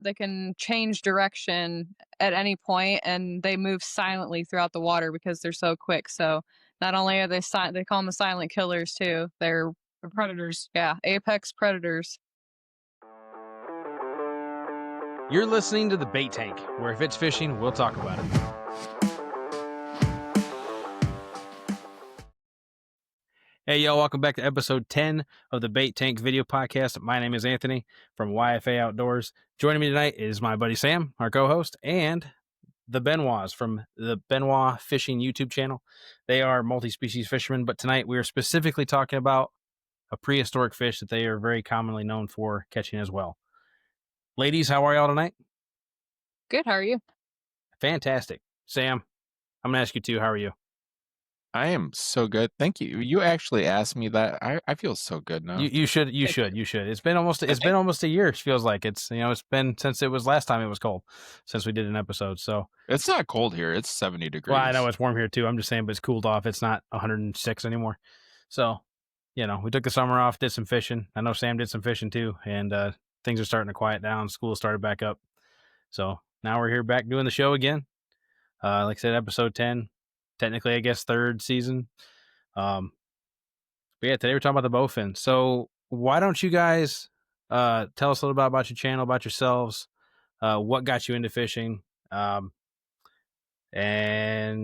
They can change direction at any point, and they move silently throughout the water because they're so quick. So not only are they they call them the silent killers too. They're predators. yeah, apex predators. You're listening to The Bait Tank, where if it's fishing, we'll talk about it. Hey, y'all, welcome back to episode 10 of the Bait Tank video podcast. My name is Anthony from YFA Outdoors. Joining me tonight is my buddy Sam, our co-host, and the Benoits from the Benoit Fishing YouTube channel. They are multi-species fishermen, but tonight we are specifically talking about a prehistoric fish that they are very commonly known for catching as well. Ladies, how are y'all tonight? Good. How are you? Fantastic. Sam, I'm going to ask you too. How are you? I am so good. Thank you. You actually asked me that. I feel so good now. You should. It's been almost a year. It feels like it's been since it was last time it was cold since we did an episode. So it's not cold here. It's 70 degrees. Well, I know it's warm here too. I'm just saying, but it's cooled off. It's not 106 anymore. So, we took the summer off, did some fishing. I know Sam did some fishing too, and things are starting to quiet down. School started back up. So now we're here back doing the show again. Like I said, episode 10. Technically, I guess, third season. But yeah, today we're talking about the Bowfin. So why don't you guys tell us a little bit about your channel, about yourselves, what got you into fishing, and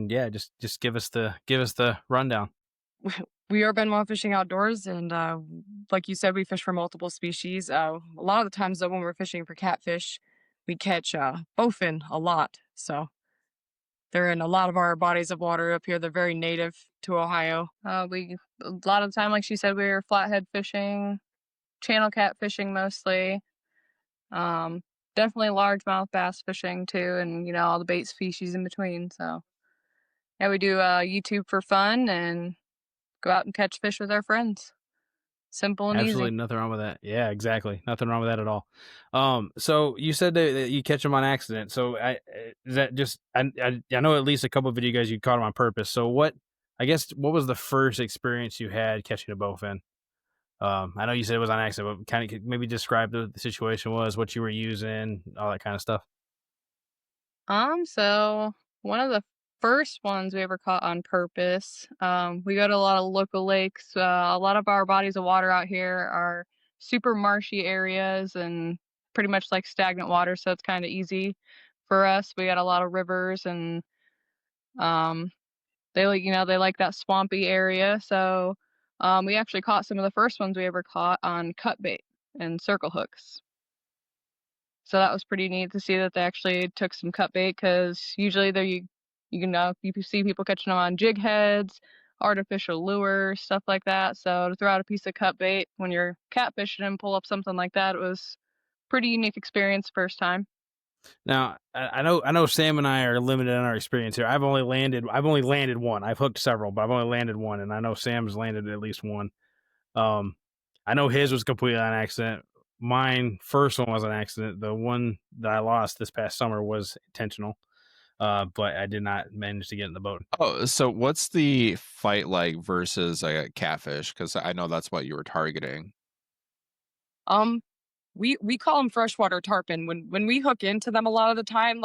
yeah, just give us the rundown. We are Benoit Fishing Outdoors, and like you said, we fish for multiple species. A lot of the times, though, when we're fishing for catfish, we catch bowfin a lot. So they're in a lot of our bodies of water up here. They're very native to Ohio. We a lot of the time, like she said, we were flathead fishing, channel cat fishing mostly. Definitely largemouth bass fishing too, and all the bait species in between. So yeah, we do YouTube for fun and go out and catch fish with our friends. Simple and Absolutely easy. nothing wrong with that. Yeah, exactly. Nothing wrong with that at all. So you said that you catch them on accident. So is that just I know at least a couple of video guys you caught them on purpose. So what was the first experience you had catching a bowfin? I know you said it was on accident, but kind of maybe describe the situation was, what you were using, all that kind of stuff. So one of the first ones we ever caught on purpose. We go to a lot of local lakes. A lot of our bodies of water out here are super marshy areas and pretty much like stagnant water, so it's kind of easy for us. We got a lot of rivers, and they like that swampy area. So we actually caught some of the first ones we ever caught on cut bait and circle hooks. So that was pretty neat to see that they actually took some cut bait, because usually you see people catching them on jig heads, artificial lures, stuff like that. So to throw out a piece of cut bait when you're catfishing and pull up something like that, it was pretty unique experience first time. Now, I know Sam and I are limited in our experience here. I've only landed one. I've hooked several, but I've only landed one, and I know Sam's landed at least one. I know his was completely on accident. Mine first one was an accident. The one that I lost this past summer was intentional, but I did not manage to get in the boat. Oh, so what's the fight like versus a catfish? Because I know that's what you were targeting. We call them freshwater tarpon. When we hook into them a lot of the time,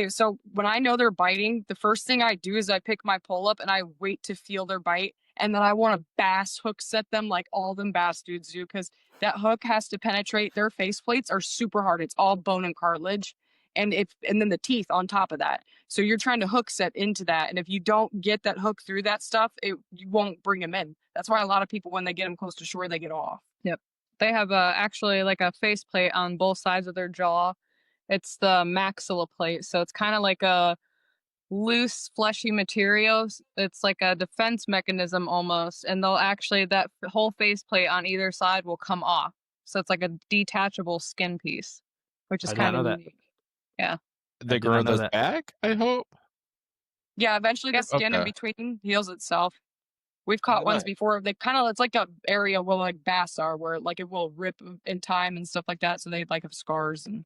so when I know they're biting, the first thing I do is I pick my pole up and I wait to feel their bite. And then I want to bass hook set them like all them bass dudes do, because that hook has to penetrate. Their face plates are super hard. It's all bone and cartilage. And then the teeth on top of that. So you're trying to hook set into that. And if you don't get that hook through that stuff, you won't bring them in. That's why a lot of people, when they get them close to shore, they get off. Yep. They have actually like a face plate on both sides of their jaw. It's the maxilla plate. So it's kind of like a loose, fleshy material. It's like a defense mechanism almost. And that whole face plate on either side will come off. So it's like a detachable skin piece, which is kind of unique. Yeah. They grow those back, I hope? Yeah, eventually the skin in between heals itself. We've caught ones before. It's like a area where like bass are, where like it will rip in time and stuff like that. So they like have scars. And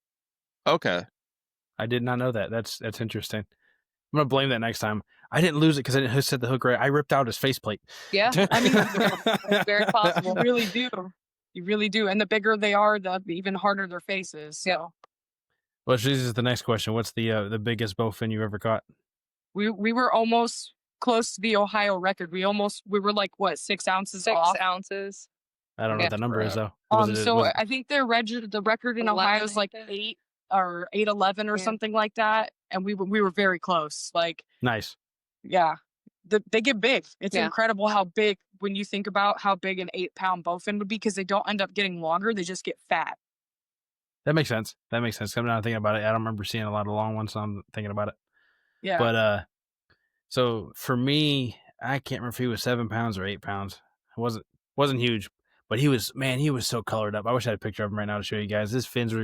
okay. I did not know that. That's interesting. I'm gonna blame that next time. I didn't lose it because I didn't set the hook right. I ripped out his faceplate. Yeah, I mean, it's very possible. You really do. You really do. And the bigger they are, the even harder their face is. So. Well, this is the next question. What's the biggest bowfin you ever caught? We were almost close to the Ohio record. We were like what 6 ounces 6 off. ounces. I don't know Yeah, what that number is right. though. So I think the record in 11, Ohio is like I think. 8 or 8:11 or Yeah. something like that, and we were very close. Like, nice. yeah, they get big. It's Yeah. incredible how big when you think about how big an 8-pound bowfin would be, because they don't end up getting longer; they just get fat. That makes sense. That makes sense. I'm not thinking about it. I don't remember seeing a lot of long ones, so I'm thinking about it. Yeah, But so for me, I can't remember if he was 7 pounds or 8 pounds. It wasn't huge, but he was so colored up. I wish I had a picture of him right now to show you guys. His fins were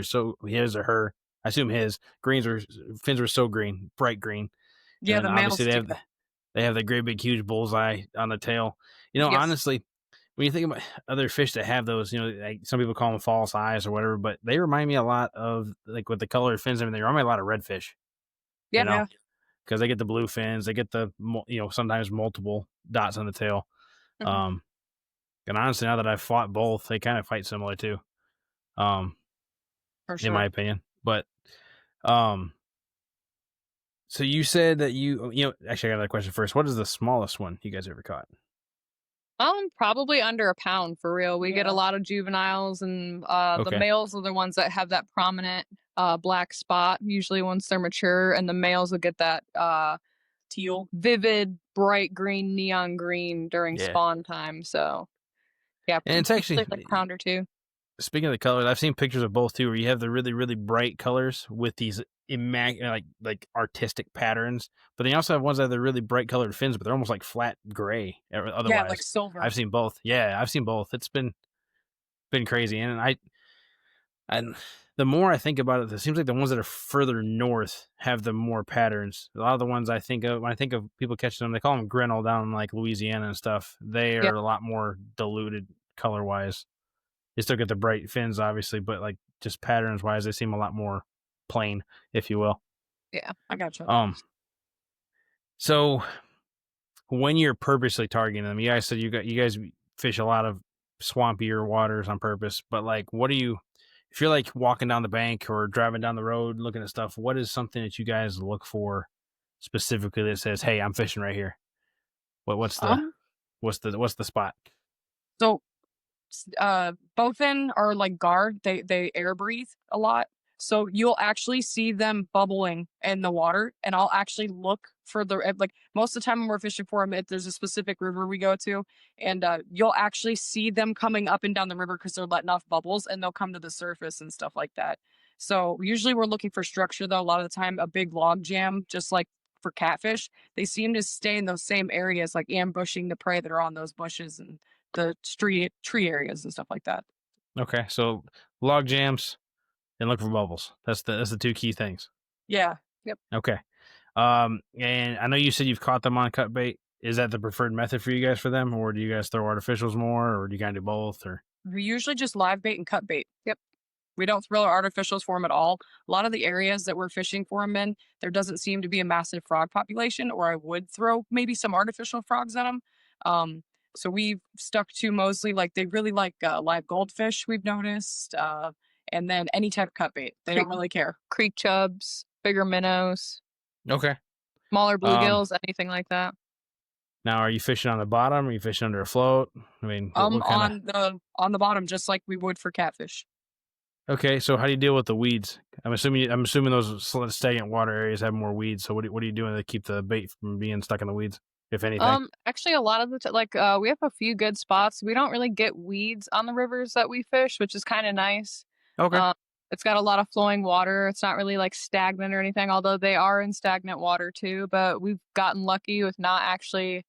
his or her. I assume his fins were so green, bright green. yeah. And The then obviously males do. they have the great big huge bullseye on the tail. You know, Yes. honestly, when you think about other fish that have those, you know, like some people call them false eyes or whatever, but they remind me a lot of, like, with the colored fins. I mean, they remind me a lot of redfish. Yeah. You know, because they get the blue fins, they get the, you know, sometimes multiple dots on the tail. Mhm. And honestly, now that I've fought both, they kind of fight similar too, For in my sure. opinion. But so you said that you know, actually, I got another question first. What is the smallest one you guys ever caught? Probably under a pound for real. We get Yeah. a lot of juveniles, and the Okay. males are the ones that have that prominent black spot. Usually, once they're mature, and the males will get that Teal. vivid, bright green, neon green during Yeah. spawn time. So, yeah, And it's usually actually, like a pound or two. speaking of the colors, I've seen pictures of both too, where you have the really, really bright colors with these like artistic patterns, but then you also have ones that have the really bright colored fins, but they're almost like flat gray. Otherwise, Yeah, like silver. I've seen both. Yeah, I've seen both. It's been crazy, and the more I think about it, it seems like the ones that are further north have the more patterns. A lot of the ones I think of when I think of people catching them, they call them grinnell down in like Louisiana and stuff. They are Yeah. a lot more diluted color wise. They still get the bright fins, obviously, but like just patterns wise, they seem a lot more plain, if you will. Yeah. I gotcha. So when you're purposely targeting them, you guys said you guys fish a lot of swampier waters on purpose, but like, what do you, if you're like walking down the bank or driving down the road looking at stuff, what is something that you guys look for specifically that says, "Hey, I'm fishing right here"? What's the spot? So bowfin are like guard. They air breathe a lot. So you'll actually see them bubbling in the water, and I'll actually look for the like most of the time when we're fishing for them, there's a specific river we go to, and you'll actually see them coming up and down the river because they're letting off bubbles, and they'll come to the surface and stuff like that. So usually we're looking for structure though. A lot of the time, a big log jam, just like for catfish, they seem to stay in those same areas, like ambushing the prey that are on those bushes and the tree areas and stuff like that. Okay, so log jams and look for bubbles. That's the two key things. Yeah. Okay. And I know you said you've caught them on cut bait. Is that the preferred method for you guys for them, or do you guys throw artificials more, or do you kind of do both? Or We usually just live bait and cut bait. Yep. We don't throw artificials for them at all. A lot of the areas that we're fishing for them in, there doesn't seem to be a massive frog population, or I would throw maybe some artificial frogs at them. So we've stuck to mostly like they really like live goldfish, we've noticed, and then any type of cut bait. They don't really care. Creek chubs, bigger minnows, okay. smaller bluegills, anything like that. Now, are you fishing on the bottom? Are you fishing under a float? I mean, what kind On the bottom, just like we would for catfish. Okay, so how do you deal with the weeds? I'm assuming those stagnant water areas have more weeds. So what are you doing to keep the bait from being stuck in the weeds, if anything? Actually, a lot of the we have a few good spots. We don't really get weeds on the rivers that we fish, which is kind of nice. Okay. It's got a lot of flowing water. It's not really like stagnant or anything, although they are in stagnant water too. But we've gotten lucky with not actually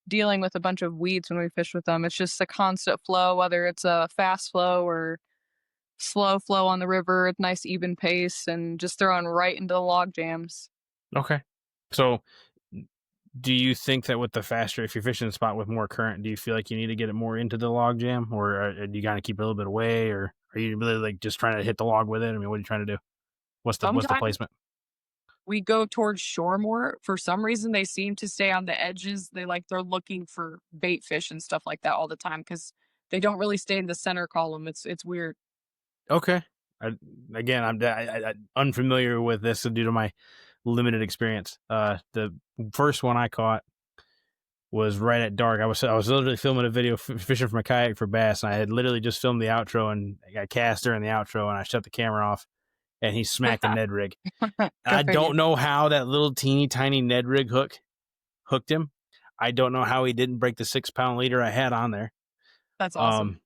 dealing with a bunch of weeds when we fish with them. It's just a constant flow, whether it's a fast flow or slow flow on the river, with nice even pace, and just throwing right into the log jams. Okay. So do you think that with the faster, if you're fishing a spot with more current, do you feel like you need to get it more into the log jam, or do you kind of keep it a little bit away, or are you really like just trying to hit the log with it? I mean, what are you trying to do? What's the Sometimes placement? we go towards shore more. For some reason, they seem to stay on the edges. They're looking for bait fish and stuff like that all the time because they don't really stay in the center column. It's weird. Okay. Again, I'm unfamiliar with this due to my limited experience. The first one I caught was right at dark. I was literally filming a video fishing from a kayak for bass, and I had literally just filmed the outro, and I got cast during the outro, and I shut the camera off, and he smacked a Ned rig. I don't know how that little teeny tiny Ned rig hooked him. I don't know how he didn't break the 6-pound leader I had on there. That's awesome.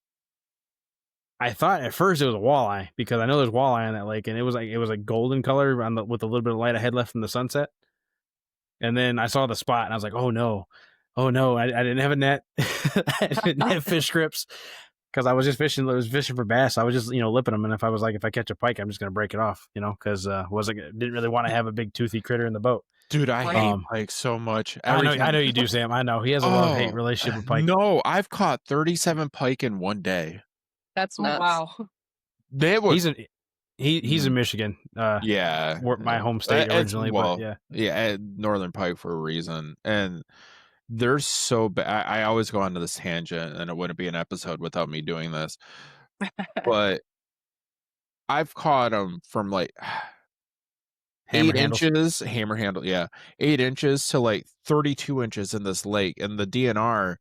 I thought at first it was a walleye because I know there's walleye on that lake, and it was like golden color with a little bit of light I had left from the sunset. And then I saw the spot, and I was like, oh no, I didn't have a net. I didn't have fish grips because I was just fishing. I was fishing for bass. I was just lipping them, and if I catch a pike, I'm just gonna break it off, because didn't really want to have a big toothy critter in the boat. Dude, I hate pike so much. I know you do, Sam. I know he has a love-hate relationship with pike. No, I've caught 37 pike in one day. That's nuts. Wow. He's in Michigan. Yeah, my home state originally, but northern pike for a reason. And they're so bad. I always go onto this tangent, and it wouldn't be an episode without me doing this. But I've caught them from like 8 inches, hammer handle, 8 inches to like 32 inches in this lake. And the DNR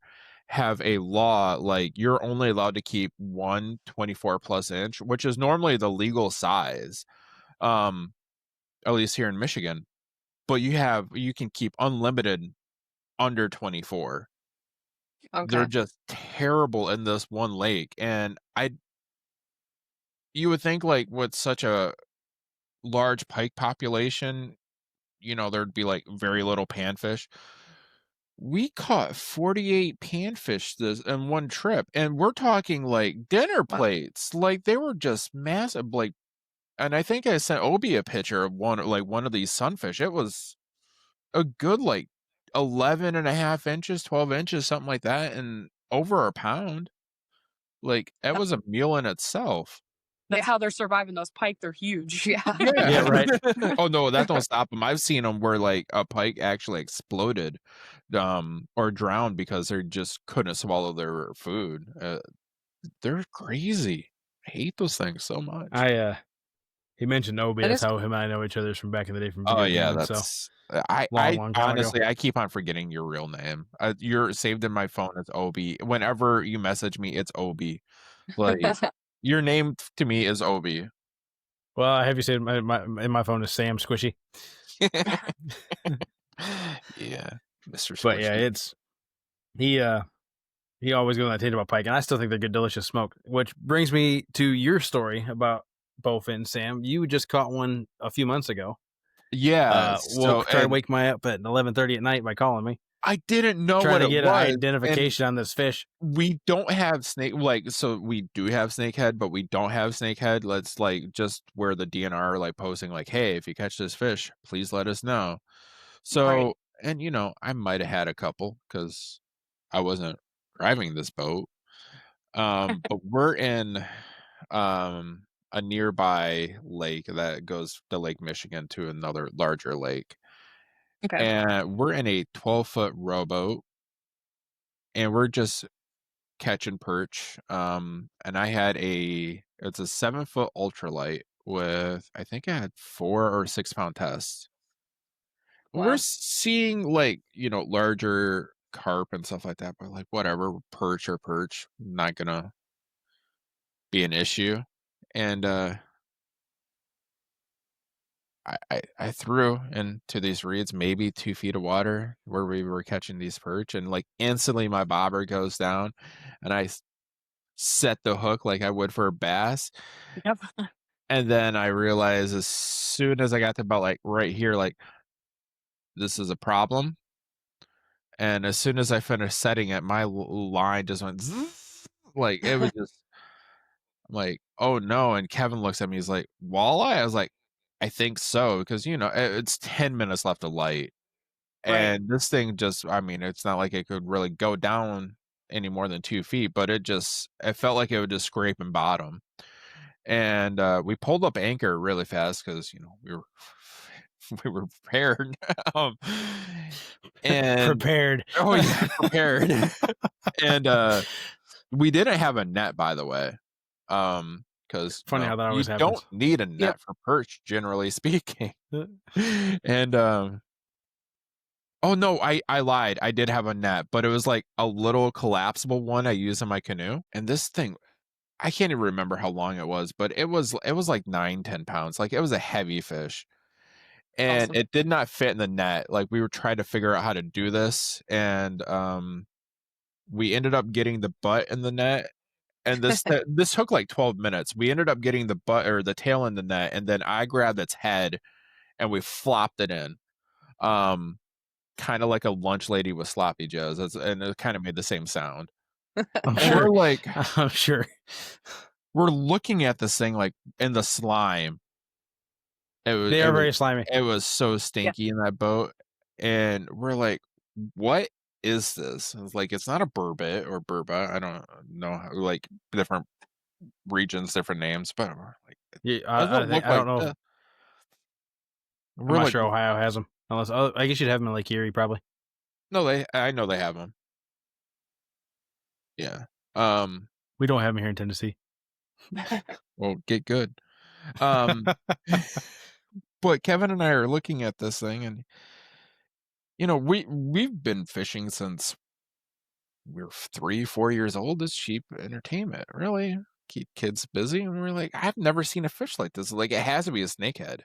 have a law like you're only allowed to keep one 24+ inch, which is normally the legal size, at least here in Michigan. But you can keep unlimited under 24. Okay. They're just terrible in this one lake. And you would think like with such a large pike population, there'd be like very little panfish. We caught 48 panfish in one trip, and we're talking like dinner plates. Like they were just massive. Like, and I think I sent Obi a picture of one of these sunfish. It was a good like 11.5 inches, 12 inches, something like that, and over a pound. Like it was a meal in itself. That's how they're surviving those pike. They're huge. Yeah, right. Oh no, that don't stop them. I've seen them where like a pike actually exploded, or drowned because they just couldn't swallow their food. They're crazy. I hate those things so much. He mentioned Obi. That's how him and I know each other from back in the day. From that's. So. I honestly I keep on forgetting your real name. You're saved in my phone as Obi. Whenever you message me, it's Obi. Like. Your name to me is Obi. Well, I have you saved in my phone is Sam Squishy. Yeah, Mr. Squishy. But yeah, he always goes on that tangent about pike, and I still think they're good, delicious smoke. Which brings me to your story about bowfin, Sam. You just caught one a few months ago. Yeah, try to wake me up at 11:30 at night by calling me. I didn't know what it was. Trying to get identification on this fish. We don't have so we do have snakehead, but we don't have snakehead. Let's like just where the DNR are like posting like, hey, if you catch this fish, please let us know. So, and I might have had a couple because I wasn't driving this boat. But we're in a nearby lake that goes to Lake Michigan to another larger lake. Okay. And we're in a 12-foot rowboat, and we're just catching perch. And I had it's a 7-foot ultralight with, I think I had 4 or 6 pound tests. Wow. We're seeing like, larger carp and stuff like that, but like whatever, perch, not gonna be an issue. And I threw into these reeds maybe 2 feet of water where we were catching these perch, and like instantly my bobber goes down, and I set the hook like I would for a bass. Yep. And then I realized as soon as I got to about like right here, like this is a problem. And as soon as I finished setting it, my line just went zzz, like it was just. I'm like, oh no. And Kevin looks at me, he's like, walleye? I was like, I think so, because it's 10 minutes left of light. And this thing just, it's not like it could really go down any more than 2 feet, but it felt like it would just scrape and bottom. And we pulled up anchor really fast because we were prepared. And prepared. Oh yeah, prepared. And we didn't have a net, by the way. because Funny how that you always don't happens. need a net for perch, generally speaking. And oh no, I lied. I did have a net, but it was like a little collapsible one I use in my canoe. And this thing, I can't even remember how long it was, but it was like 9-10 pounds. Like it was a heavy fish. And Awesome. it did not fit in the net. Like we were trying to figure out how to do this, and we ended up getting the butt in the net. And this took like 12 minutes. We ended up getting the butt or the tail in the net, and then I grabbed its head and we flopped it in. Kind of like a lunch lady with sloppy joes, and it kind of made the same sound. I'm And sure. we're like, I'm sure. we're looking at this thing like in the slime. They are very slimy. It was so stinky in that boat, and we're like, what is this? It's like, it's not a burbot or burba. I don't know, like different regions, different names, but we're like, Yeah, it doesn't look I like don't know. this. I'm We're not like, sure Ohio has them. Unless, I guess you'd have them in Lake Erie, probably. no, I know they have them. Yeah. We don't have them here in Tennessee. Well, get good. But Kevin and I are looking at this thing, and we've been fishing since we're 3-4 years old. It's cheap entertainment, really. Keep kids busy. And we're like, I've never seen a fish like this. Like, it has to be a snakehead.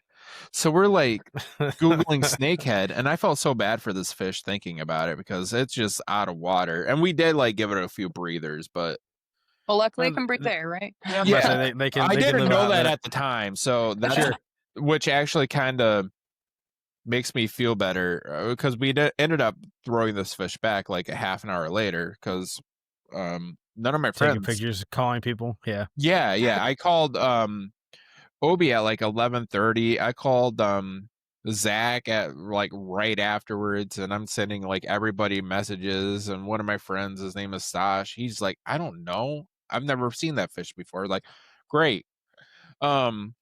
So we're like Googling snakehead, and I felt so bad for this fish thinking about it because it's just out of water. And we did like give it a few breathers, but Well, luckily it can breathe there, right? Yeah, they can. I didn't live know out that there. at the time. So that's Sure. which actually kind of makes me feel better because we ended up throwing this fish back like a half an hour later because none of my friends Taking pictures, calling people. Yeah. I called Obi at like 11:30. I called Zach at like right afterwards, and I'm sending like everybody messages. And one of my friends, his name is Stash, he's like, I don't know, I've never seen that fish before. Like, great. And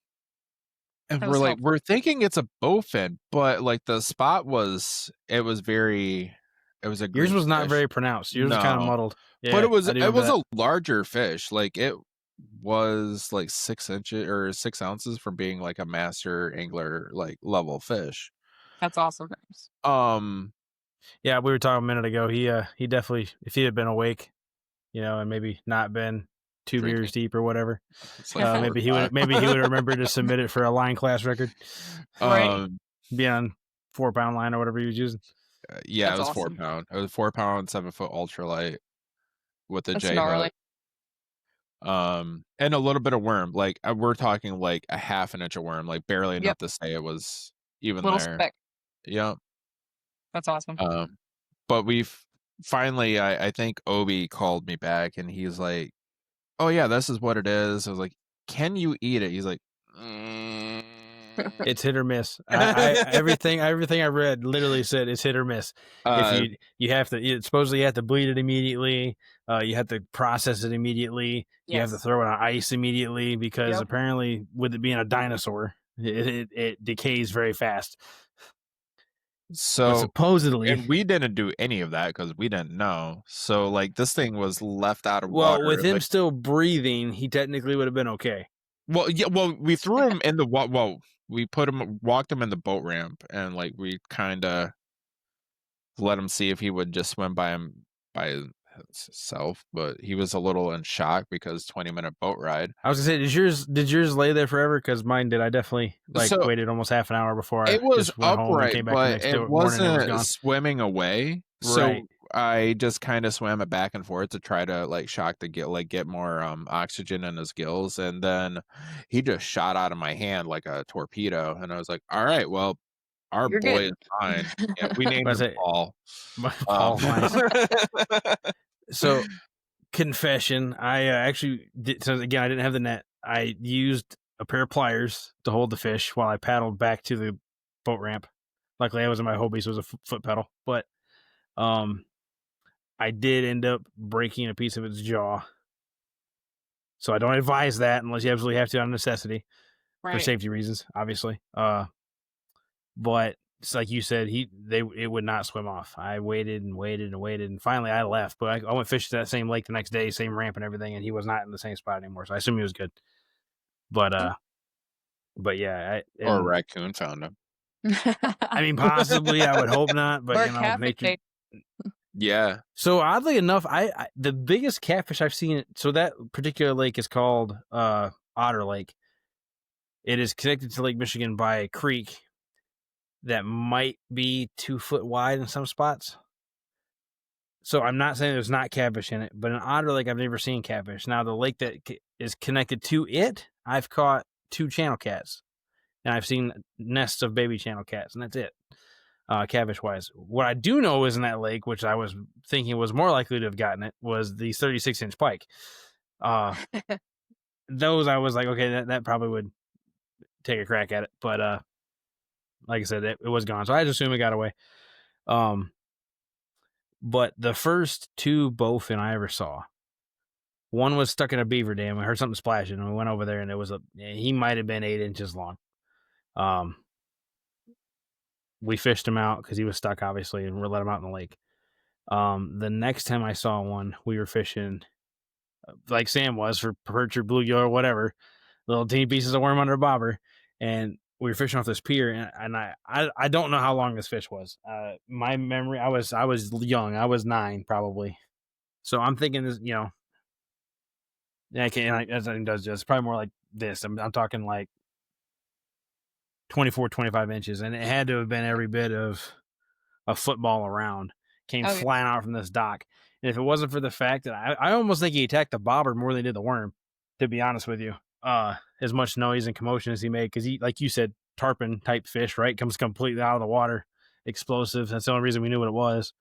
we're like, we're thinking it's a bowfin, but like the spot was a Yours green was not fish. very pronounced. Yours was kind of muddled. Yeah, but it was a larger fish. Like it was like 6 inches or 6 ounces from being like a master angler like level fish. That's awesome. Yeah, we were talking a minute ago. He definitely, if he had been awake, and maybe not been 2 beers deep or whatever, like maybe he would remember to submit it for a line class record. Right. Be on 4-pound line or whatever he was using. Yeah, That's it was awesome. 4 pound. It was 4 pound, 7-foot ultralight with a That's J gnarly. hook. And a little bit of worm. Like we're talking like a half an inch of worm, like barely enough to say it was even Little there. speck. Yep. That's awesome. But we've finally, I think Obi called me back and he's like, oh yeah, this is what it is. I was like, can you eat it? He's like, It's hit or miss. Everything I read literally said it's hit or miss. If you have to, supposedly you have to bleed it immediately. You have to process it immediately. Yes. You have to throw it on ice immediately because apparently, with it being a dinosaur, it decays very fast. So but supposedly, and we didn't do any of that because we didn't know. So like this thing was left out of well, water. with him still breathing, he technically would have been okay. Well, yeah. Well, we threw him in the we walked him in the boat ramp, and like we kind of let him see if he would just swim by himself. But he was a little in shock because 20-minute boat ride. I was gonna say, did yours lay there forever? Because mine did. I definitely waited almost half an hour before I just went home and came back the next morning. It wasn't swimming away, so I just kind of swam it back and forth to try to like shock the gill, like get more oxygen in his gills, and then he just shot out of my hand like a torpedo, and I was like, all right, well, our boy is fine. Yeah, we named him Paul. Paul, nice. So, confession, I actually did. So again, I didn't have the net. I used a pair of pliers to hold the fish while I paddled back to the boat ramp. Luckily, I was in my Hobie, so it was a foot pedal. But I did end up breaking a piece of its jaw. So I don't advise that unless you absolutely have to on necessity for safety reasons, obviously. But it's like you said, it would not swim off. I waited and waited and waited, and finally I left. But I went fishing that same lake the next day, same ramp and everything, and he was not in the same spot anymore. So I assume he was good. But yeah, Or a raccoon found him. I mean, possibly. I would hope not, but Or you know, catfish nature. bait. Yeah. So oddly enough, I the biggest catfish I've seen. So that particular lake is called Otter Lake. It is connected to Lake Michigan by a creek that might be 2 foot wide in some spots. So I'm not saying there's not catfish in it, but in Otter Lake, I've never seen catfish. Now the lake that is connected to it, I've caught 2 channel cats, and I've seen nests of baby channel cats, and that's it. Catfish wise, what I do know is in that lake, which I was thinking was more likely to have gotten it, was the 36-inch pike. Those I was like, okay, that probably would take a crack at it, but like I said, it was gone, so I just assume it got away. But the first 2 bowfin I ever saw, one was stuck in a beaver dam. We heard something splashing, and we went over there, and it was he might have been 8 inches long. We fished him out because he was stuck, obviously, and we let him out in the lake. The next time I saw one, we were fishing like Sam was for perch or bluegill or whatever, little teeny pieces of worm under a bobber, and we were fishing off this pier, and I don't know how long this fish was. My memory, I was young, I was 9 probably, so I'm thinking this, you know, as it does, just probably more like this. I'm talking like 24, 25 inches, and it had to have been every bit of a football around. Came flying out from this dock. And if it wasn't for the fact that I almost think he attacked the bobber more than he did the worm, to be honest with you. As much noise and commotion as he made, because he, like you said, tarpon type fish, right? Comes completely out of the water, explosive. That's the only reason we knew what it was.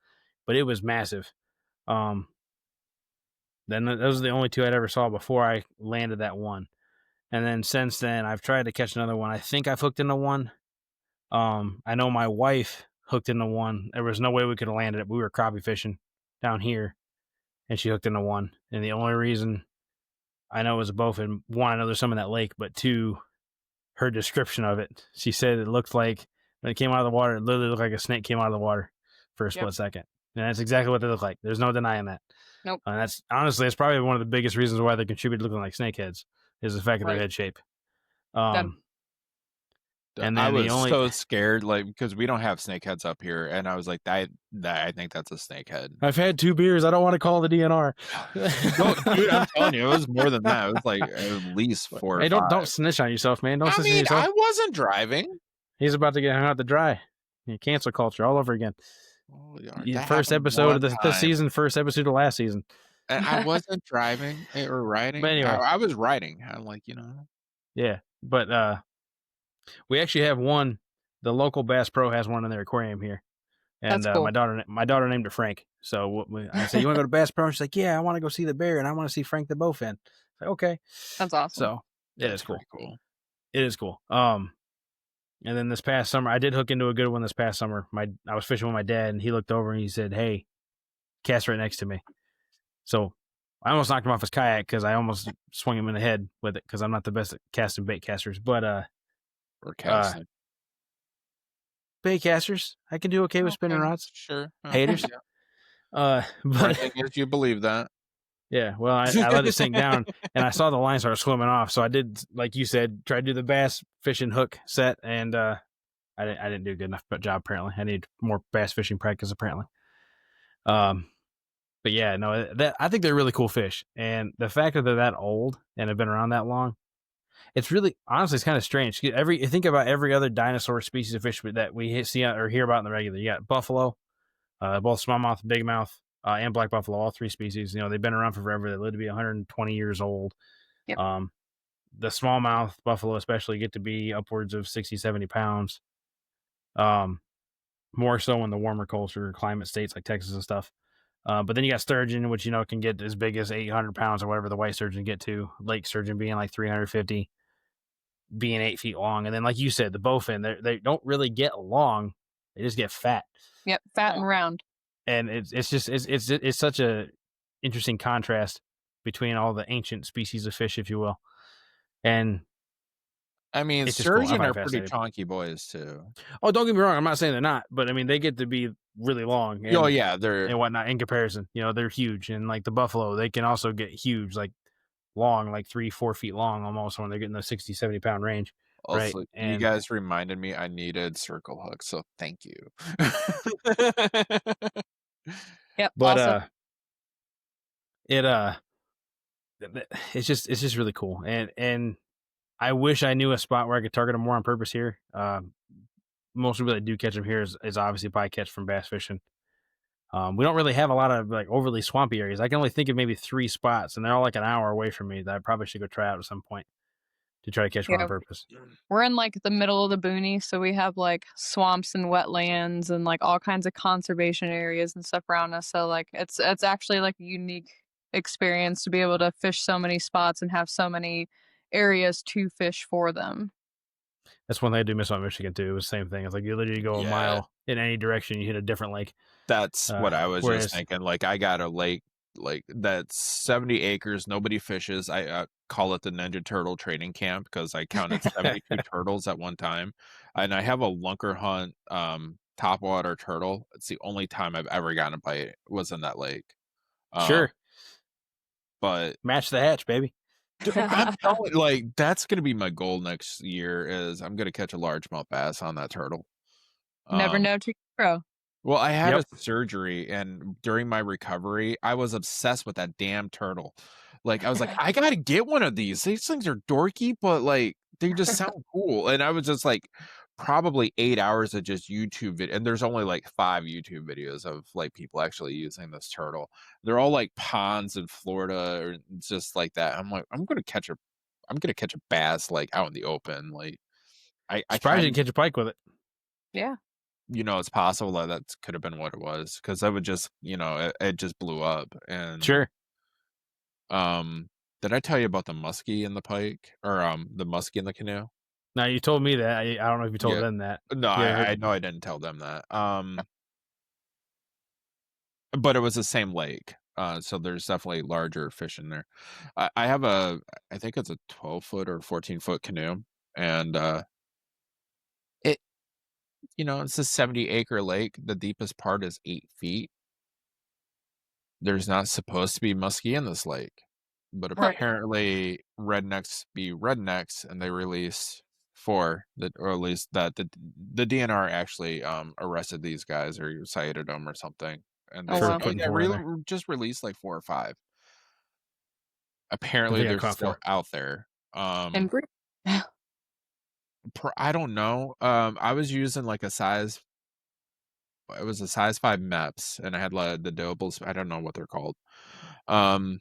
But it was massive. Then those are the only 2 I'd ever saw before I landed that one. And then since then, I've tried to catch another one. I think I've hooked into one. I know my wife hooked into one. There was no way we could have landed it. We were crappie fishing down here, and she hooked into one. And the only reason I know it was a bowfin, 1, I know there's some in that lake, but 2, her description of it, she said it looked like when it came out of the water, it literally looked like a snake came out of the water for a split second. And that's exactly what they look like. There's no denying that. Nope. And that's honestly, it's probably one of the biggest reasons why they contribute to looking like snakeheads is the fact of their head shape. And then I was so scared, like, because we don't have snakeheads up here, and I was like, I think that's a snakehead. I've had 2 beers. I don't want to call the DNR. No, dude, I'm telling you, it was more than that. It was like at least 4 or 5. Hey, don't snitch on yourself, man. Don't snitch on yourself. I wasn't driving. He's about to get hung out to dry. Cancel culture all over again. First episode of the season, first episode of last season. And I wasn't driving or riding. But anyway, I was riding. I'm like, you know. Yeah, but we actually have one. The local Bass Pro has one in their aquarium here, and cool. my daughter named it Frank. So I said, "You want to go to Bass Pro?" And she's like, "Yeah, I want to go see the bear, and I want to see Frank the bowfin." Like, okay, that's awesome. So it is cool. It is cool. And then this past summer, I did hook into a good one. This past summer, I was fishing with my dad, and he looked over and he said, "Hey, cast right next to me." So I almost knocked him off his kayak because I almost swung him in the head with it because I'm not the best at casting bait casters, but or casting bait casters, I can do okay with spinning rods. Sure, haters. But I think if you believe that. Yeah, well, I let it sink down, and I saw the line start swimming off. So I did, like you said, try to do the bass fishing hook set, and I didn't do a good enough job. Apparently, I need more bass fishing practice. Apparently, but yeah, no, I think they're really cool fish, and the fact that they're that old and have been around that long, it's really honestly it's kind of strange. Think about every other dinosaur species of fish that we see or hear about in the regular. You got buffalo, both smallmouth, bigmouth. And black buffalo, all 3 species. You know, they've been around for forever. They live to be 120 years old. Yep. The smallmouth buffalo especially get to be upwards of 60, 70 pounds. More so in the warmer culture climate states like Texas and stuff. But then you got sturgeon, which, you know, can get as big as 800 pounds or whatever the white sturgeon get to. Lake sturgeon being like 350, being 8 feet long. And then, like you said, the bowfin, they don't really get long. They just get fat. Yep, fat and round. And it's such a interesting contrast between all the ancient species of fish, if you will. And I mean, sturgeon are pretty chunky boys too. Oh, don't get me wrong. I'm not saying they're not, but I mean, they get to be really long. And, yeah, and whatnot in comparison. You know, they're huge. And like the buffalo, they can also get huge. Like long, like 3-4 feet long almost when they're getting the 60, 70 pound range. Right. Also, you And guys reminded me I needed circle hooks, so thank you. Yep. but Also, it it's just really cool. And I wish I knew a spot where I could target them more on purpose here. Most people that do catch them here is obviously probably catch from bass fishing. We don't really have a lot of like overly swampy areas. I can only think of maybe 3 spots, and they're all like an hour away from me that I probably should go try out at some point to try to catch one on yeah, purpose. we're in like the middle of the boonies, so we have like swamps and wetlands and like all kinds of conservation areas and stuff around us. So like it's actually like a unique experience to be able to fish so many spots and have so many areas to fish for them. That's one thing I do miss about Michigan too. It was the same thing. It's like you literally go a Yeah. mile in any direction, you hit a different lake. That's what I was whereas- just thinking. Like, I got a lake like that's 70 acres, nobody fishes. I call it the Ninja Turtle training camp because I counted 72 turtles at one time, and I have a lunker hunt topwater turtle. It's the only time I've ever gotten a bite was in that lake. Sure, but match the hatch, baby. I'm telling, like, that's gonna be my goal next year. Is I'm gonna catch a largemouth bass on that turtle. Never know till you grow. Well, I had Yep. a surgery, and during my recovery, I was obsessed with that damn turtle. Like, I was like, I gotta get one of these. These things are dorky, but like they just sound cool. And I was just like, probably 8 hours of just YouTube video, and there's only like 5 YouTube videos of like people actually using this turtle. They're all like ponds in Florida or just like that. I'm like, I'm gonna catch a bass like out in the open. Like, I Surprised tried, you didn't catch a pike with it. Yeah. you know, it's possible that could have been what it was, because I would just, you know, it just blew up. And Sure. did I tell you about the muskie in the pike, or the muskie in the canoe? Now you told me that. I don't know if you told Yeah. them that. No, Yeah, I know I didn't tell them that. But it was the same lake. So there's definitely larger fish in there. I have I think it's a 12-foot or 14-foot canoe, and it, you know, it's a 70-acre lake. The deepest part is 8 feet. There's not supposed to be muskie in this lake, but Right. apparently rednecks be rednecks, and they release 4 that, or at least that the DNR actually arrested these guys or cited them or something, and they Oh, said, wow. oh Putting yeah, 4 in there. just released like 4 or 5. Apparently They got they're caught still for. out there. And I don't know. I was using like a size. It was a size 5 MEPS, and I had like the doubles. I don't know what they're called. And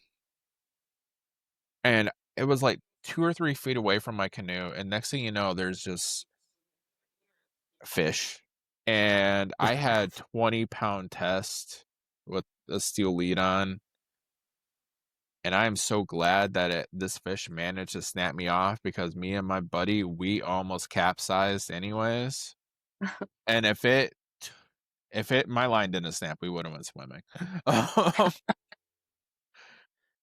it was like 2 or 3 feet away from my canoe, and next thing you know, there's just fish. And I had 20-pound test with a steel lead on, and I am so glad that this fish managed to snap me off, because me and my buddy, we almost capsized anyways. And if my line didn't snap, we would have went swimming.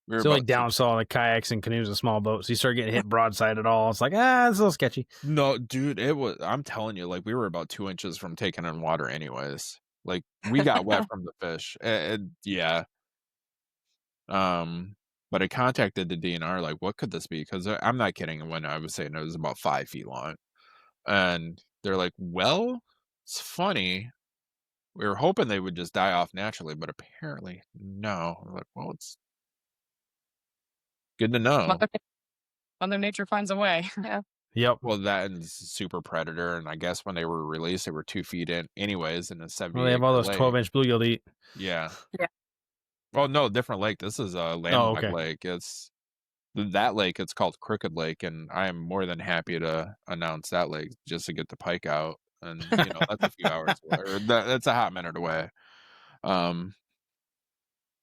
We were So like about down saw like kayaks and canoes and small boats. You start getting hit broadside at all. It's like, it's a little sketchy. No, dude, it was. I'm telling you, like, we were about 2 inches from taking in water, anyways. Like, we got wet from the fish. Yeah. But I contacted the DNR, like, what could this be? Because I'm not kidding when I was saying it was about 5 feet long, and they're like, well, it's funny. We were hoping they would just die off naturally, but apparently no. We're like, well, it's good to know. Mother Nature finds a way. yeah. Yep. Well, that and super predator, and I guess when they were released, they were 2 feet in, anyways, in a 70. Well, they have all those 12-inch bluegill to eat. Yeah. Yeah. Oh no, different lake. This is a landlocked okay. lake. It's that lake. It's called Crooked Lake, and I am more than happy to announce that lake just to get the pike out. And you know, that's a few hours away, or that's a hot minute away. So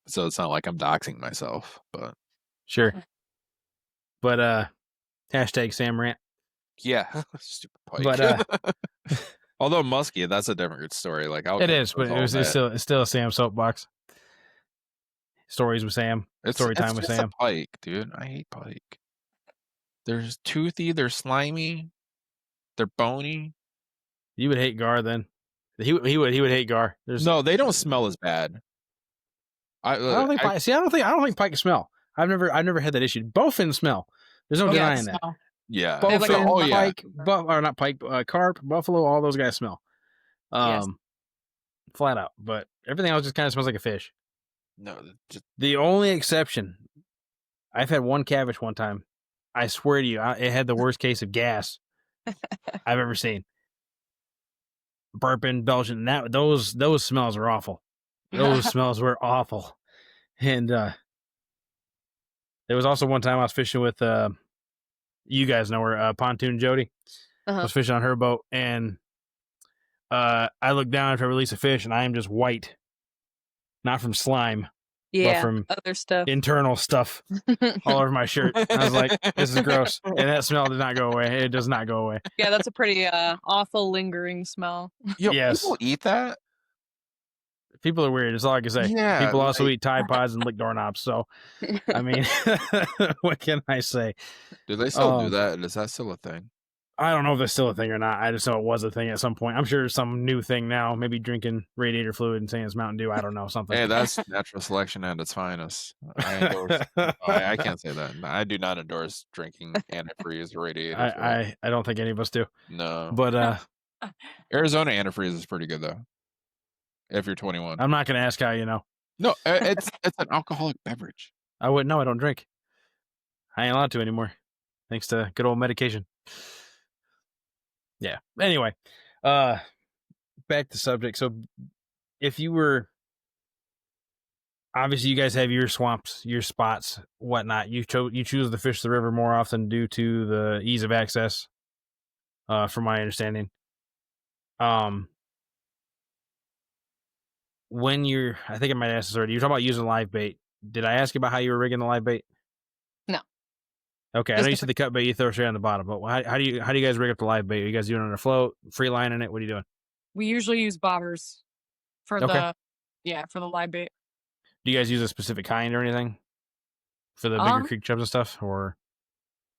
it's not like I'm doxing myself, but Sure. But hashtag Sam rant. yeah, stupid pike. But although muskie, that's a different story. Like, it is, but it's still a Sam soapbox. Stories with Sam. Story time with just Sam. a pike, dude. I hate pike. They're toothy. They're slimy. They're bony. You would hate Gar then. He would hate Gar. No, they don't smell as bad. I don't think pike can smell. I've never had that issue. Bowfin smell. There's no denying that. Smell. Yeah. Bowfin, yeah. pike, or not pike, carp, buffalo, all those guys smell. Yes. Flat out. But everything else just kind of smells like a fish. No, just The only exception, I've had one catfish one time. I swear to you, it had the worst case of gas I've ever seen. Burping, belching, those smells are awful. Those smells were awful. And there was also one time I was fishing with you guys know her, Pontoon Jody. I was fishing on her boat, and I look down after I release a fish, and I am just white, not from slime, but from other stuff. internal stuff all over my shirt. I was like, this is gross. And that smell did not go away. It does not go away. Yeah, that's a pretty awful lingering smell. Yes. People eat that? People are weird. That's all I can say. Yeah, People also eat Tide Pods and lick doorknobs. So, I mean, what can I say? Do they still do that? Is that still a thing? I don't know if that's still a thing or not. I just know it was a thing at some point. I'm sure it's some new thing now. Maybe drinking radiator fluid and saying it's Mountain Dew. I don't know, something. Hey, that's natural selection at its finest. I endorse. I can't say that. I do not endorse drinking antifreeze or radiator fluid. I don't think any of us do. No. But Arizona antifreeze is pretty good though. If you're 21. I'm not going to ask how you know. No, it's an alcoholic beverage. I wouldn't know. I don't drink. I ain't allowed to anymore. Thanks to good old medication. Yeah. Anyway, back to subject. So if you were, obviously you guys have your swamps, your spots, whatnot. You choose to fish the river more often due to the ease of access, from my understanding. When I think I might ask this already. You're talking about using live bait. Did I ask you about how you were rigging the live bait? No. Okay, I know you said the cut bait you throw straight on the bottom, but how do you guys rig up the live bait? Are you guys doing it on a float, free lining it? What are you doing? We usually use bobbers for for the live bait. Do you guys use a specific kind or anything for the bigger creek chubs and stuff, or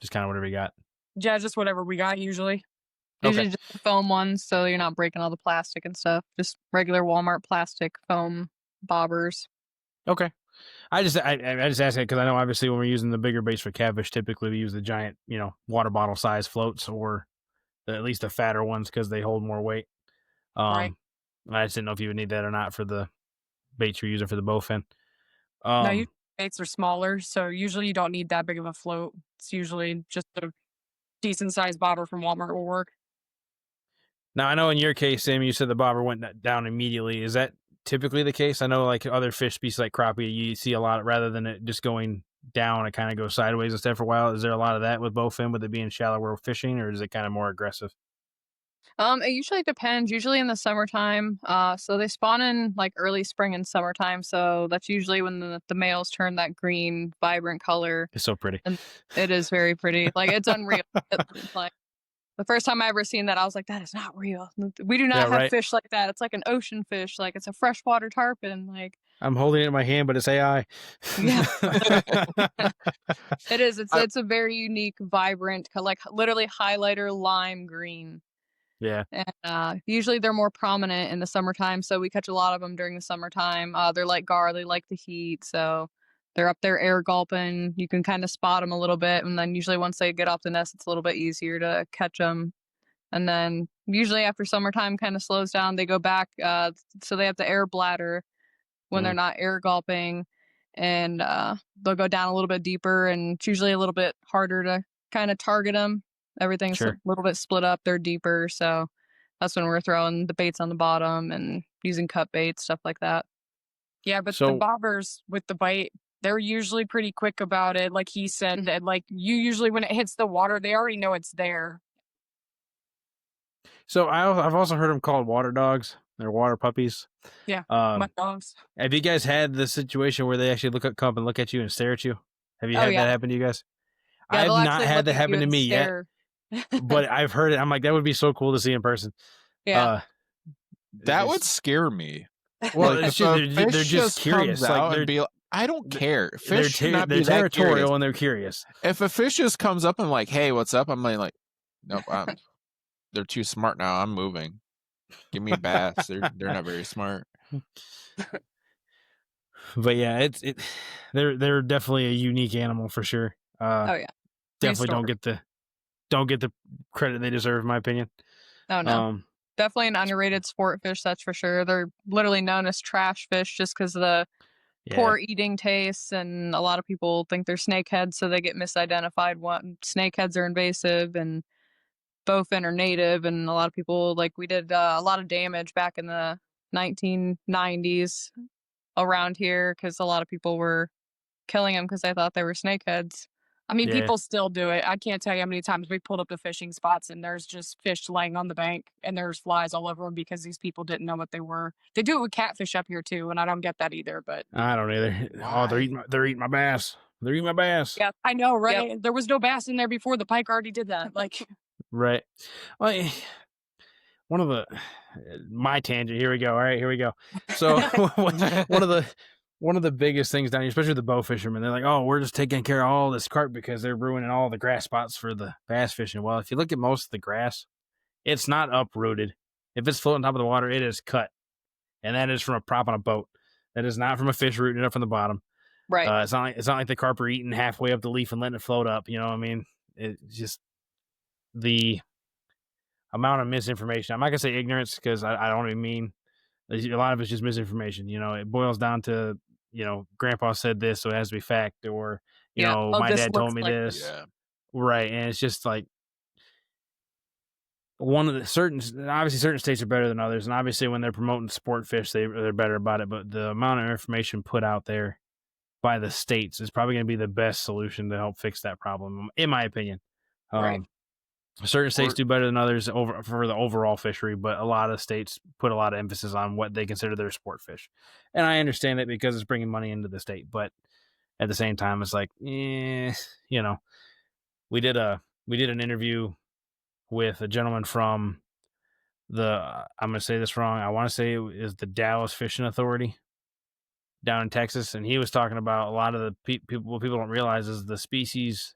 just kind of whatever you got? Yeah, just whatever we got usually. Usually just the foam ones, so you're not breaking all the plastic and stuff. Just regular Walmart plastic foam bobbers. Okay. I just ask it because I know obviously when we're using the bigger baits for catfish, typically we use the giant, water bottle size floats or at least the fatter ones because they hold more weight. Right. I just didn't know if you would need that or not for the baits you're using for the bowfin. No, baits are smaller, so usually you don't need that big of a float. It's usually just a decent sized bobber from Walmart will work. Now I know in your case, Sam, you said the bobber went down immediately. Is that typically the case? I know like other fish species like crappie, you see a lot rather than it just going down, it kind of goes sideways instead for a while. Is there a lot of that with bowfin with it being shallower fishing, or is it kind of more aggressive? It usually depends. Usually in the summertime, so they spawn in like early spring and summertime. So that's usually when the males turn that green, vibrant color. It's so pretty. And it is very pretty. Like it's unreal. It's like the first time I ever seen that, I was like, that is not real. We do not have fish like that. It's like an ocean fish. Like it's a freshwater tarpon. Like I'm holding it in my hand, but it's AI. Yeah. It is. It's a very unique, vibrant, like literally highlighter lime green. Yeah. And usually they're more prominent in the summertime, so we catch a lot of them during the summertime. They're like gar, they like the heat, so they're up there air gulping. You can kind of spot them a little bit, and then usually once they get off the nest, it's a little bit easier to catch them. And then usually after summertime kind of slows down, they go back, so they have the air bladder when they're not air gulping, and they'll go down a little bit deeper, and it's usually a little bit harder to kind of target them. Everything's a little bit split up. They're deeper, so that's when we're throwing the baits on the bottom and using cut baits, stuff like that. Yeah, but the bobbers with the bite, they're usually pretty quick about it. Like he said, that like you usually when it hits the water, they already know it's there. So I've also heard them called water dogs. They're water puppies. Yeah, mud dogs. Have you guys had the situation where they actually come and look at you and stare at you? Have you had that happen to you guys? Yeah, I've not had that happen to me yet. But I've heard it. I'm like, that would be so cool to see in person. Yeah. That would scare me. Well, like they're just curious. Like, I don't care. Fish they're territorial and they're curious. If a fish just comes up and like, hey, what's up? I'm like, nope, they're too smart now. I'm moving. Give me bass. They're not very smart. But yeah, they're definitely a unique animal for sure. Oh yeah. Definitely Prehistoric. don't get the credit they deserve, in my opinion. Oh no. Definitely an underrated sport fish, that's for sure. They're literally known as trash fish just because of the poor eating tastes, and a lot of people think they're snakeheads, so they get misidentified. Snakeheads are invasive and Bowfin are native, and a lot of people, like, we did a lot of damage back in the 1990s around here because a lot of people were killing them because they thought they were snakeheads. I mean, Yeah. people still do it. I can't tell you how many times we pulled up to fishing spots and there's just fish laying on the bank and there's flies all over them because these people didn't know what they were. They do it with catfish up here too, and I don't get that either. But I don't either. Oh, they're eating my bass. They're eating my bass. yeah, I know, right? Yep. There was no bass in there before. The pike already did that. Like, right. Well, one of the my tangent. Here we go. All right, here we go. So one of the biggest things down here, especially the bow fishermen, they're like, "Oh, we're just taking care of all this carp because they're ruining all the grass spots for the bass fishing." Well, if you look at most of the grass, it's not uprooted. If it's floating on top of the water, it is cut, and that is from a prop on a boat. That is not from a fish rooting it up from the bottom. Right. It's not like the carp are eating halfway up the leaf and letting it float up. You know what I mean? It's just the amount of misinformation. I'm not gonna say ignorance because I don't even mean a lot of it's just misinformation. You know, it boils down to, you know, grandpa said this, so it has to be fact, or you know, my dad told me this. Yeah. Right. And it's just like one of the certain states are better than others, and obviously when they're promoting sport fish, they're better about it. But the amount of information put out there by the states is probably going to be the best solution to help fix that problem, in my opinion. right. Certain states do better than others for the overall fishery, but a lot of states put a lot of emphasis on what they consider their sport fish. And I understand it because it's bringing money into the state, but at the same time, it's like, you know, we did an interview with a gentleman from I'm going to say this wrong. I want to say it is the Dallas Fishing Authority down in Texas. And he was talking about a lot of the people, what people don't realize is the species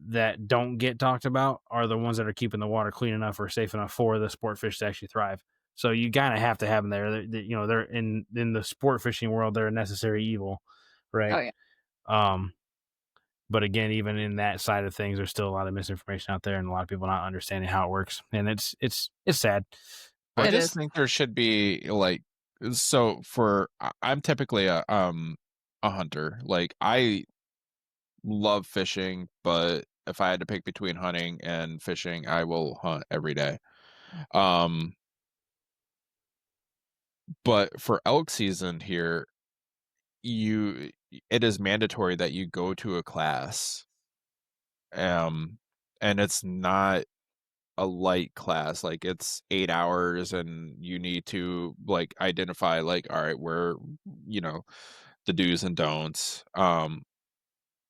that don't get talked about are the ones that are keeping the water clean enough or safe enough for the sport fish to actually thrive. So you kind of have to have them there. You know, they're in the sport fishing world, they're a necessary evil, right? Oh yeah. But again, even in that side of things, there's still a lot of misinformation out there, and a lot of people not understanding how it works, and it's sad. I just think there should be like, so I'm typically a hunter. Like, I love fishing, but if I had to pick between hunting and fishing, I will hunt every day. But for elk season here, it is mandatory that you go to a class. And it's not a light class. Like, it's 8 hours, and you need to like identify, like, all right, where, you know, the do's and don'ts.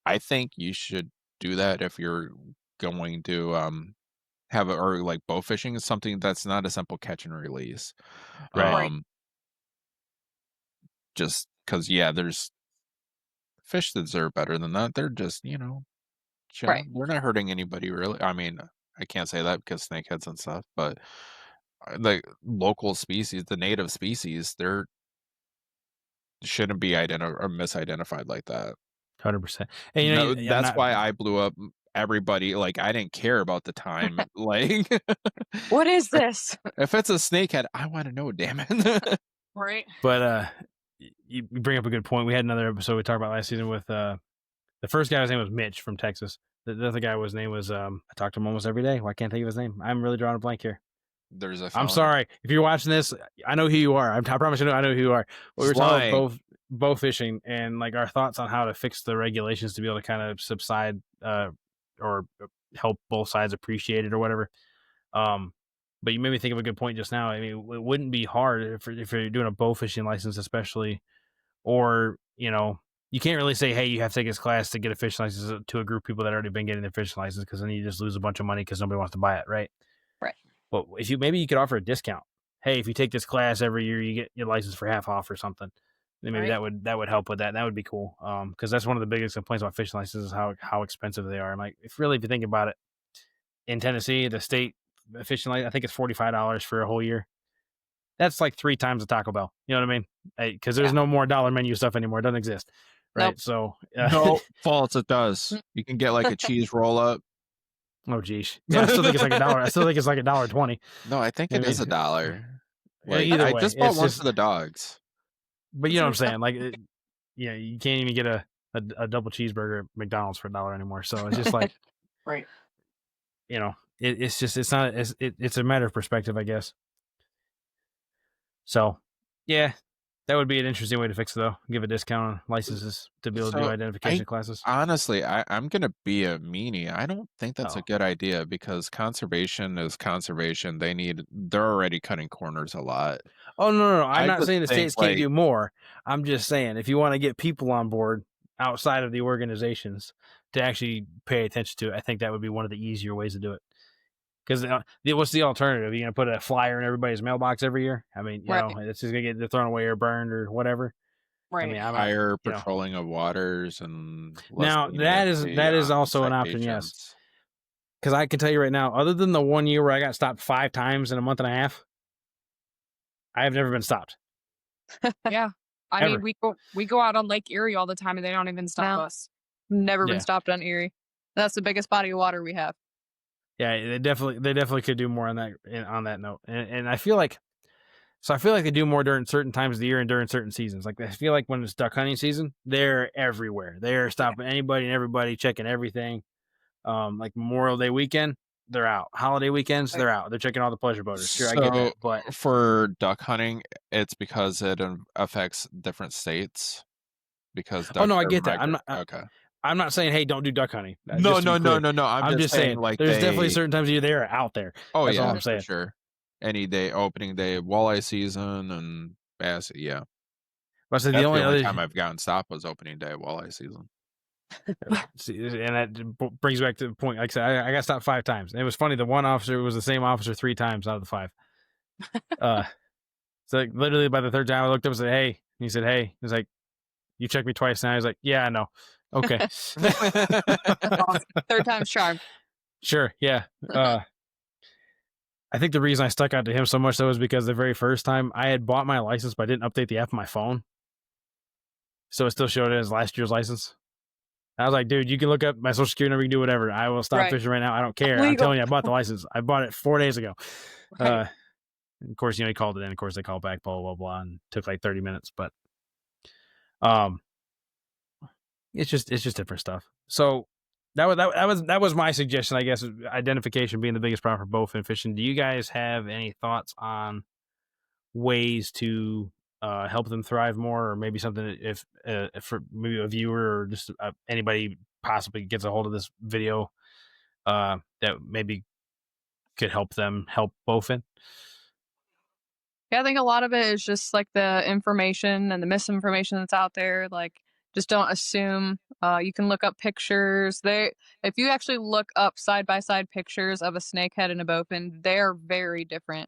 I think you should do that if you're going to or like bow fishing is something that's not a simple catch and release. Right. Just because, yeah, there's fish that deserve better than that. They're just, you know, Right. we're not hurting anybody really. I mean, I can't say that because snakeheads and stuff, but the local species, the native species, they're shouldn't be or misidentified like that. 100%. And you know, that's why I blew up everybody. Like, I didn't care about the time. Like, What is this? if it's a snakehead, I want to know, damn it. Right. But you bring up a good point. We had another episode we talked about last season with the first guy's name was Mitch from Texas. The other guy name was I talk to him almost every day. Why can't I think of his name? I'm really drawing a blank here. I'm sorry if you're watching this. I know who you are. I promise you, I know who you are. We were talking about bow fishing and like our thoughts on how to fix the regulations to be able to kind of subside or help both sides appreciate it or whatever. But you made me think of a good point just now. I mean, it wouldn't be hard if you're doing a bow fishing license, especially, or, you know, you can't really say, hey, you have to take this class to get a fishing license to a group of people that already been getting their fishing license, because then you just lose a bunch of money because nobody wants to buy it, right? Right. But if maybe you could offer a discount. Hey, if you take this class every year, you get your license for half off or something. Then maybe that would help with that. That would be cool. Because that's one of the biggest complaints about fishing licenses is how expensive they are. I'm like, if you think about it, in Tennessee, the state fishing license, I think it's $45 for a whole year. that's like 3 times the Taco Bell. You know what I mean? Because there's no more dollar menu stuff anymore. It doesn't exist, right? Nope. So No, false. It does. You can get like a cheese roll up. Oh geez, yeah. I still think it's like $1. I still think it's like $1.20. No, I think it is $1. Like either I way, just bought it's one just- for the dogs. But you know what I'm saying? Like, yeah, you can't even get a double cheeseburger at McDonald's for $1 anymore. So it's just like, Right. you know, it's not it's a matter of perspective, I guess. So, yeah, that would be an interesting way to fix it, though. Give a discount on licenses to be able to do identification classes. Honestly, I'm gonna be a meanie. I don't think that's a good idea because conservation is conservation. They're already cutting corners a lot. Oh no! I'm not just saying the think, states can't do more. I'm just saying if you want to get people on board outside of the organizations to actually pay attention to it, I think that would be one of the easier ways to do it. Because what's the alternative? You're gonna put a flyer in everybody's mailbox every year? I mean, you know, it's just gonna get thrown away or burned or whatever. Right. I mean, higher patrolling of waters and now that is also an option, yes. Because I can tell you right now, other than the 1 year where I got stopped 5 times in a month and a half, I have never been stopped. Yeah. I mean, we go out on Lake Erie all the time and they don't even stop us. Never been stopped on Erie. That's the biggest body of water we have. Yeah, they definitely could do more on that note. And I feel like they do more during certain times of the year and during certain seasons. Like I feel like when it's duck hunting season, they're everywhere. They're stopping anybody and everybody, checking everything. Like Memorial Day weekend, they're out. Holiday weekends, they're out. They're checking all the pleasure boaters. Sure, I get that. But for duck hunting, it's because it affects different states. Because oh no, I get that. okay. I'm not saying, hey, don't do duck hunting. No. I'm just saying like there's definitely certain times of year they're out there. Oh, that's yeah, all I'm saying. for sure. Any day, opening day, walleye season, and bass. Yeah. But so the only other time I've gotten stopped was opening day walleye season. See, and that brings back to the point. Like I said, I got stopped 5 times. And it was funny. The one officer was the same officer 3 times out of the 5. So like, literally by the 3rd time, I looked up and said, "Hey," and he said, "Hey." He's like, "You checked me twice now." He's like, "Yeah, I know." Okay. 3rd time's charm. Sure. Yeah. I think the reason I stuck out to him so much though is because the very first time I had bought my license, but I didn't update the app on my phone, so it still showed it as last year's license. I was like, dude, you can look up my social security number, you can do whatever. I will stop fishing right now. I don't care. I'm telling you, I bought the license. I bought it 4 days ago. Of course, he called it in. Of course, they called back, blah, blah, blah, and took like 30 minutes. But it's just different stuff. So that was my suggestion, I guess, identification being the biggest problem for bowfin fishing. Do you guys have any thoughts on ways to help them thrive more, or maybe something if for maybe a viewer or just anybody possibly gets a hold of this video that maybe could help them help bowfin? Yeah, I think a lot of it is just like the information and the misinformation that's out there. Like, just don't assume. You can look up pictures. If you actually look up side by side pictures of a snakehead and a bowfin, they're very different.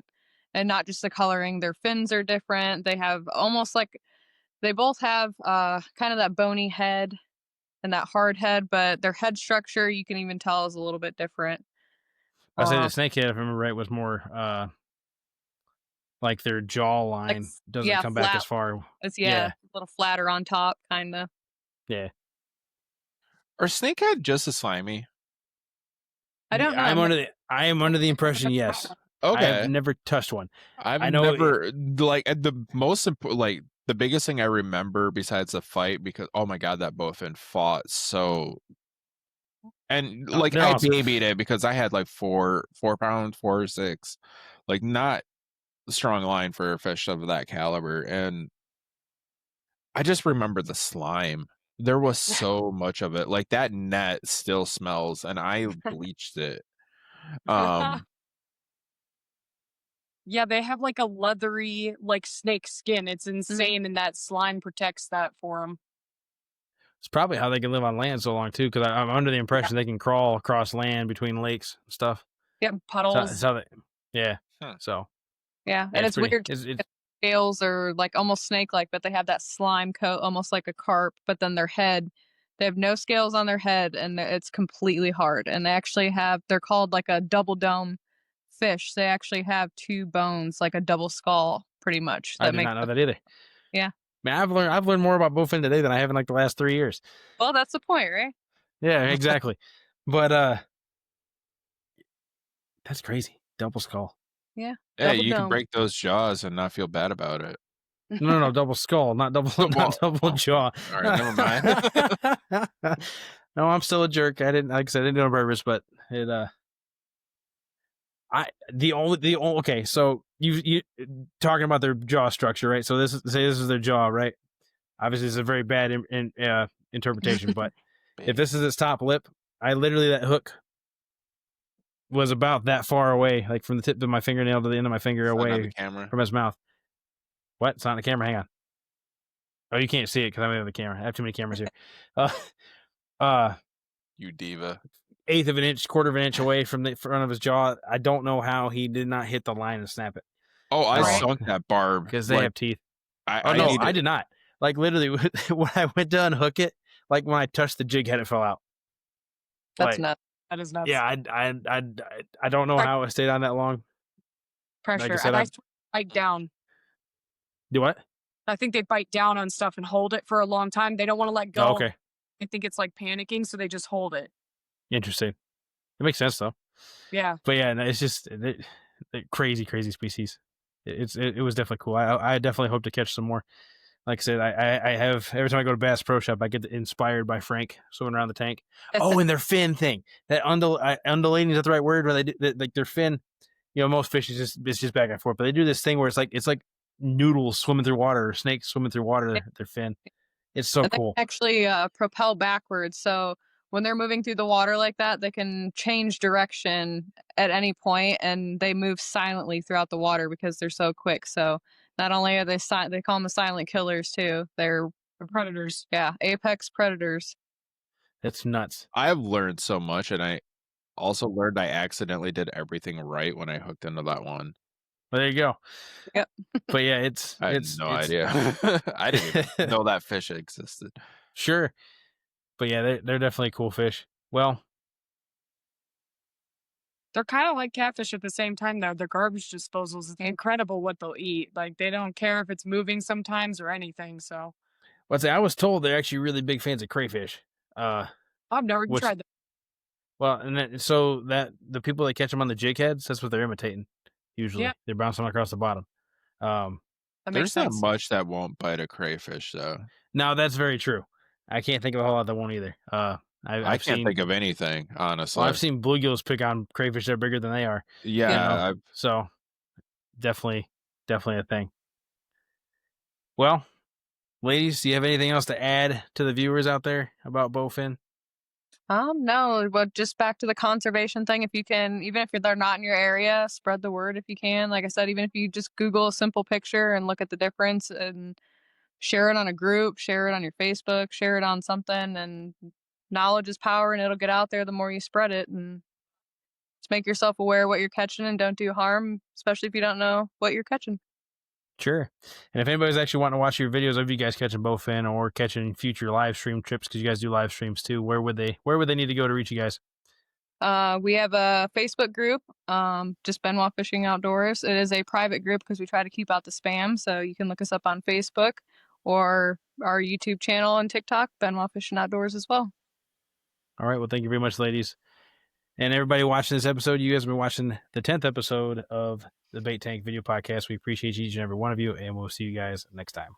And not just the coloring, their fins are different. They have they both have kind of that bony head and that hard head, but their head structure you can even tell is a little bit different. I say the snakehead, if I remember right, was more like their jawline doesn't come back as far. It's a little flatter on top, kind of. Yeah. Are snakehead just as slimy? I don't know. I am under the impression, yes. Okay. I've never touched one. I know never like the most important, like the biggest thing I remember besides the fight, because oh my god, that bowfin fought so, and like I babied it because I had like 4 pounds, 4 or 6, like not a strong line for a fish of that caliber, and I just remember the slime. There was so much of it. Like that net still smells, and I bleached it. Yeah, they have like a leathery, like snake skin. It's insane, and that slime protects that for them. It's probably how they can live on land so long too, because I'm under the impression they can crawl across land between lakes and stuff. Yeah, puddles. So yeah. So yeah, and it's weird. Scales are like almost snake-like, but they have that slime coat, almost like a carp. But then their head, they have no scales on their head, and it's completely hard. And they actually they're called like a double dome fish. They actually have 2 bones, like a double skull, pretty much. I That did makes not know that either. Yeah. Man, I've learned more about bowfin today than I have in like the last 3 years. Well, that's the point, right? Yeah, exactly. But that's crazy. Double skull. Yeah. Yeah, Double you can dome. break those jaws and not feel bad about it. No, double skull, not double jaw. All right, never mind. No, I'm still a jerk. I didn't, like I said, I didn't do it on purpose, but it okay, so you talking about their jaw structure, right? So this is their jaw, right? Obviously it's a very bad interpretation, but if this is its top lip, I literally, that hook was about that far away, like from the tip of my fingernail to the end of my finger, away from his mouth. What? It's not on the camera. Hang on. Oh, you can't see it because I'm in the camera. I have too many cameras here. You diva. 1/8 of an inch, 1/4 of an inch away from the front of his jaw. I don't know how he did not hit the line and snap it. Oh, I sunk that barb because they have teeth. I did not. Like literally, when I went to unhook it, like when I touched the jig head, it fell out. That's nuts. That is nuts. Yeah, I don't know how it stayed on that long. Pressure. Like I said, and I bite down. Do what? I think they bite down on stuff and hold it for a long time. They don't want to let go. Oh, okay. I think it's like panicking, so they just hold it. Interesting. It makes sense though. Yeah. But yeah, no, it's just crazy species. It was definitely cool. I definitely hope to catch some more. Like I said, I have, every time I go to Bass Pro Shop, I get inspired by Frank swimming around the tank. Oh, and their fin thing, that undulating, is that the right word? Where they do like their fin, most fish is just back and forth, but they do this thing where it's like noodles swimming through water, or snakes swimming through water. Their fin, it's so cool. They actually propel backwards, so when they're moving through the water like that, they can change direction at any point, and they move silently throughout the water because they're so quick. So not only are they call them the silent killers too. They're predators. Yeah, apex predators. That's nuts. I've learned so much, and I also learned I accidentally did everything right when I hooked into that one. Well, there you go. Yep. But yeah, I had no idea. I didn't even know that fish existed. Sure. But yeah, they're definitely cool fish. Well, they're kind of like catfish at the same time, though. Their garbage disposals, it's incredible what they'll eat. Like, they don't care if it's moving sometimes or anything, so. I was told they're actually really big fans of crayfish. I've never tried that. Well, and so that the people that catch them on the jig heads, that's what they're imitating. Usually, they're bouncing across the bottom. There's not much that won't bite a crayfish, though. No, that's very true. I can't think of a whole lot that won't either. I can't think of anything, honestly. Well, I've seen bluegills pick on crayfish that are bigger than they are. Yeah. So definitely a thing. Well, ladies, do you have anything else to add to the viewers out there about bowfin? No, but just back to the conservation thing. If you can, even if they're not in your area, spread the word if you can. Like I said, even if you just Google a simple picture and look at the difference and share it on a group, share it on your Facebook, share it on something, and knowledge is power, and it'll get out there the more you spread it. And just make yourself aware of what you're catching and don't do harm, especially if you don't know what you're catching. Sure. And if anybody's actually wanting to watch your videos of you guys catching bowfin or catching future live stream trips, because you guys do live streams too, where would they need to go to reach you guys? We have a Facebook group, just Benoit Fishing Outdoors. It is a private group because we try to keep out the spam. So you can look us up on Facebook or our YouTube channel and TikTok, Benoit Fishing Outdoors as well. All right. Well, thank you very much, ladies. And everybody watching this episode, you guys have been watching the 10th episode of the Bait Tank Video Podcast. We appreciate each and every one of you, and we'll see you guys next time.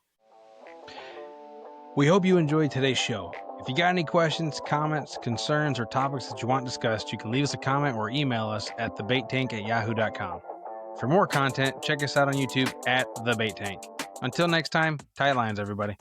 We hope you enjoyed today's show. If you got any questions, comments, concerns, or topics that you want discussed, you can leave us a comment or email us at thebaittank@yahoo.com. For more content, check us out on YouTube at The Bait Tank. Until next time, tight lines, everybody.